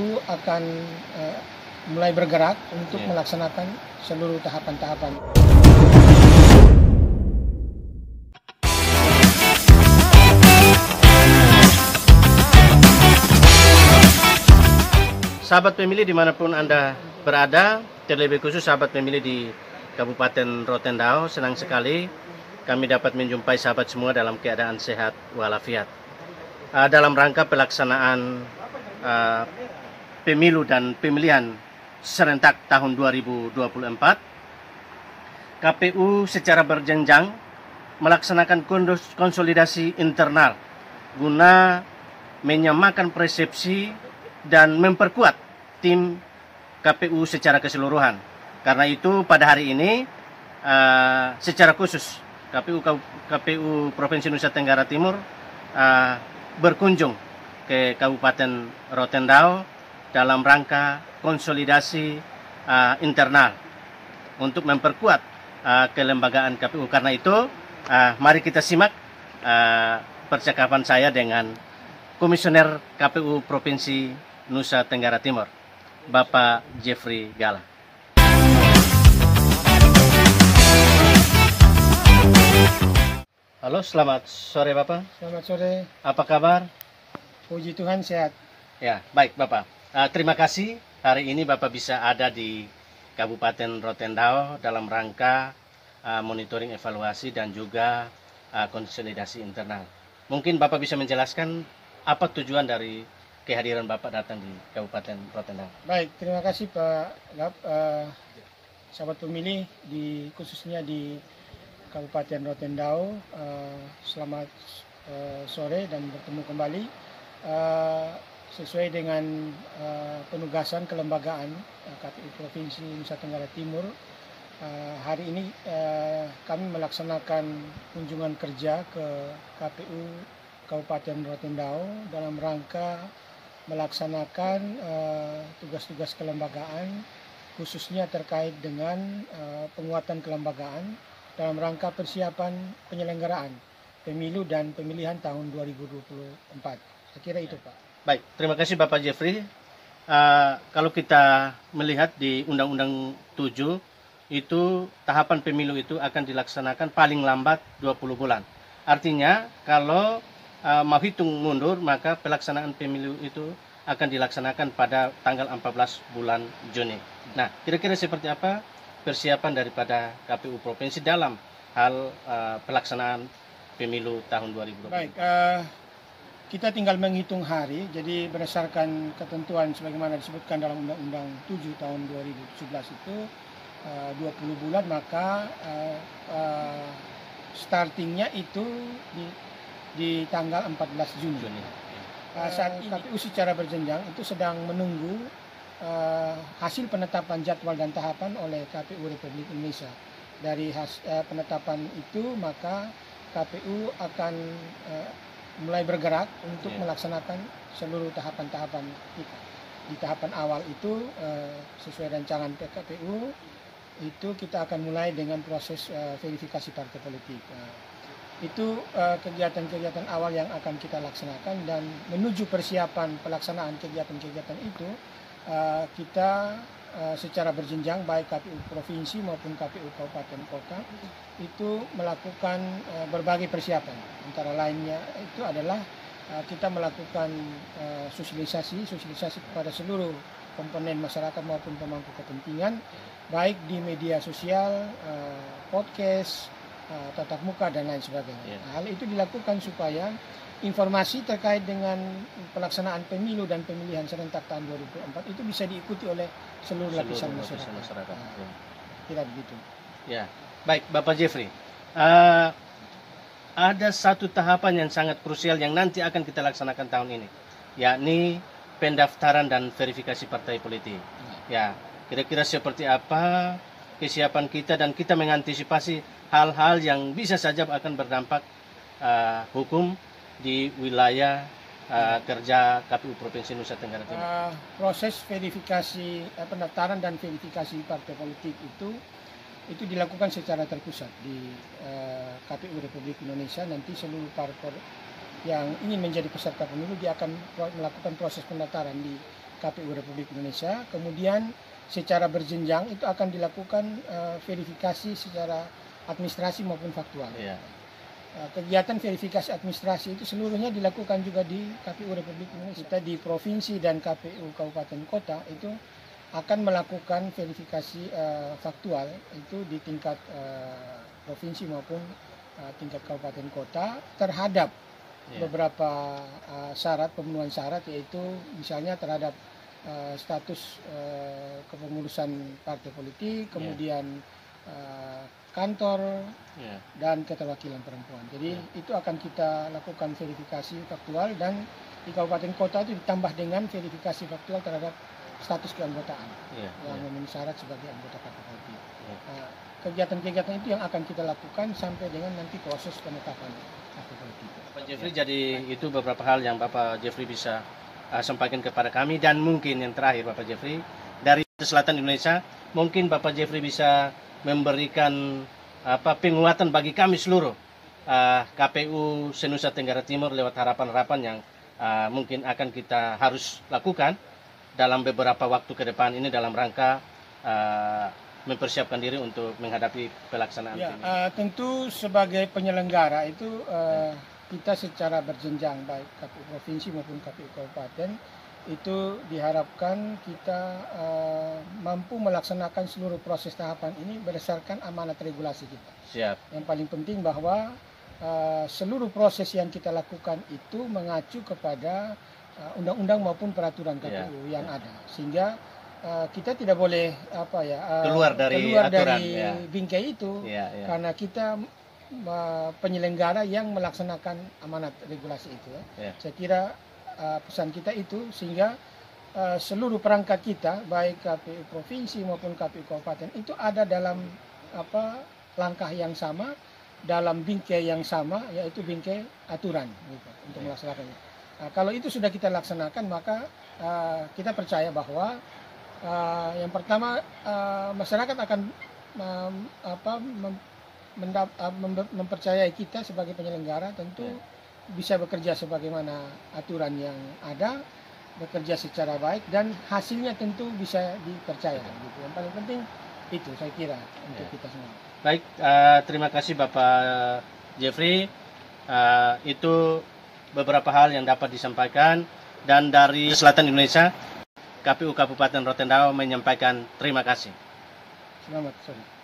KPU akan mulai bergerak untuk melaksanakan seluruh tahapan-tahapan. Sahabat pemilih dimanapun Anda berada, terlebih khusus sahabat pemilih di Kabupaten Rotendao, senang sekali kami dapat menjumpai sahabat semua dalam keadaan sehat walafiat. Dalam rangka pelaksanaan pemilu dan pemilihan serentak tahun 2024, KPU secara berjenjang melaksanakan konsolidasi internal guna menyamakan persepsi dan memperkuat tim KPU secara keseluruhan. Karena itu pada hari ini secara khusus KPU Provinsi Nusa Tenggara Timur berkunjung ke Kabupaten Rotendao dalam rangka konsolidasi internal untuk memperkuat kelembagaan KPU. Karena itu mari kita simak percakapan saya dengan Komisioner KPU Provinsi Nusa Tenggara Timur, Bapak Jeffrey Gala. Halo, selamat sore Bapak. Selamat sore. Apa kabar? Puji Tuhan sehat. Ya, baik Bapak. Terima kasih hari ini Bapak bisa ada di Kabupaten Rotendao dalam rangka monitoring evaluasi dan juga konsolidasi internal. Mungkin Bapak bisa menjelaskan apa tujuan dari kehadiran Bapak datang di Kabupaten Rotendao? Baik, terima kasih Pak Gap. Sahabat pemilih khususnya di Kabupaten Rotendao, selamat sore dan bertemu kembali. Sesuai dengan penugasan kelembagaan KPU Provinsi Nusa Tenggara Timur, hari ini kami melaksanakan kunjungan kerja ke KPU Kabupaten Rotendao dalam rangka melaksanakan tugas-tugas kelembagaan, khususnya terkait dengan penguatan kelembagaan dalam rangka persiapan penyelenggaraan pemilu dan pemilihan tahun 2024. Saya kira itu Pak. Baik, terima kasih Bapak Jeffrey. Kalau kita melihat di Undang-Undang 7, itu tahapan pemilu itu akan dilaksanakan paling lambat 20 bulan. Artinya kalau mau hitung mundur, maka pelaksanaan pemilu itu akan dilaksanakan pada tanggal 14 bulan Juni. Nah, kira-kira seperti apa persiapan daripada KPU Provinsi dalam hal pelaksanaan pemilu tahun 2020? Baik, kita tinggal menghitung hari. Jadi berdasarkan ketentuan sebagaimana disebutkan dalam Undang-Undang 7 tahun 2017 itu 20 bulan, maka startingnya itu di tanggal 14 Juni. Saat KPU secara berjenjang itu sedang menunggu hasil penetapan jadwal dan tahapan oleh KPU Republik Indonesia. Dari penetapan itu maka KPU akan mulai bergerak untuk melaksanakan seluruh tahapan-tahapan kita. Di tahapan awal itu sesuai rancangan PKPU itu kita akan mulai dengan proses verifikasi partai politik. Itu kegiatan-kegiatan awal yang akan kita laksanakan, dan menuju persiapan pelaksanaan kegiatan-kegiatan itu kita secara berjenjang baik KPU Provinsi maupun KPU Kabupaten Kota itu melakukan berbagai persiapan. Antara lainnya itu adalah kita melakukan sosialisasi kepada seluruh komponen masyarakat maupun pemangku kepentingan, baik di media sosial, podcast, tatap muka dan lain sebagainya. Hal itu dilakukan supaya informasi terkait dengan pelaksanaan pemilu dan pemilihan serentak tahun 2024 itu bisa diikuti oleh seluruh lapisan masyarakat. Kira begitu. Ya, baik Bapak Jeffrey. Ada satu tahapan yang sangat krusial yang nanti akan kita laksanakan tahun ini, yakni pendaftaran dan verifikasi partai politik. Ya, kira-kira seperti apa kesiapan kita dan kita mengantisipasi hal-hal yang bisa saja akan berdampak hukum di wilayah kerja KPU Provinsi Nusa Tenggara Timur. Proses verifikasi pendaftaran dan verifikasi partai politik itu dilakukan secara terpusat di KPU Republik Indonesia. Nanti seluruh parpol yang ingin menjadi peserta pemilu dia akan melakukan proses pendaftaran di KPU Republik Indonesia. Kemudian secara berjenjang itu akan dilakukan verifikasi secara administrasi maupun faktual. Kegiatan verifikasi administrasi itu seluruhnya dilakukan juga di KPU Republik Indonesia. Kita di provinsi dan KPU kabupaten kota itu akan melakukan verifikasi faktual itu di tingkat provinsi maupun tingkat kabupaten kota terhadap beberapa syarat, pemenuhan syarat, yaitu misalnya terhadap status kepengurusan partai politik, kemudian kantor dan keterwakilan perempuan. Jadi itu akan kita lakukan verifikasi faktual, dan di kabupaten kota itu ditambah dengan verifikasi faktual terhadap status keanggotaan yang memenuhi syarat sebagai anggota partai politik. Kegiatan-kegiatan itu yang akan kita lakukan sampai dengan nanti proses penetapan partai politik. Pak Jeffrey, jadi itu beberapa hal yang Bapak Jeffrey bisa sampaikan kepada kami. Dan mungkin yang terakhir, Bapak Jeffrey, dari Selatan Indonesia, mungkin Bapak Jeffrey bisa memberikan penguatan bagi kami seluruh KPU se-Nusa Tenggara Timur lewat harapan-harapan yang mungkin akan kita harus lakukan dalam beberapa waktu ke depan ini dalam rangka mempersiapkan diri untuk menghadapi pelaksanaan ini. Tentu sebagai penyelenggara itu kita secara berjenjang, baik KPU provinsi maupun KPU kabupaten, itu diharapkan kita mampu melaksanakan seluruh proses tahapan ini berdasarkan amanat regulasi kita. Siap. Yang paling penting bahwa seluruh proses yang kita lakukan itu mengacu kepada undang-undang maupun peraturan KPU yang ada, sehingga kita tidak boleh keluar dari bingkai itu, karena kita penyelenggara yang melaksanakan amanat regulasi itu. Saya kira pesan kita itu, sehingga seluruh perangkat kita, baik KPU provinsi maupun KPU kabupaten, itu ada dalam langkah yang sama, dalam bingkai yang sama, yaitu bingkai aturan gitu, untuk melaksanakannya. Kalau itu sudah kita laksanakan, maka kita percaya bahwa yang pertama masyarakat akan mempercayai kita sebagai penyelenggara, tentu bisa bekerja sebagaimana aturan yang ada, bekerja secara baik, dan hasilnya tentu bisa dipercaya. Gitu. Yang paling penting itu, saya kira, untuk kita semua. Baik, terima kasih Bapak Jeffrey. Itu beberapa hal yang dapat disampaikan, dan dari Selatan Indonesia, KPU Kabupaten Rotendao menyampaikan terima kasih. Selamat sore.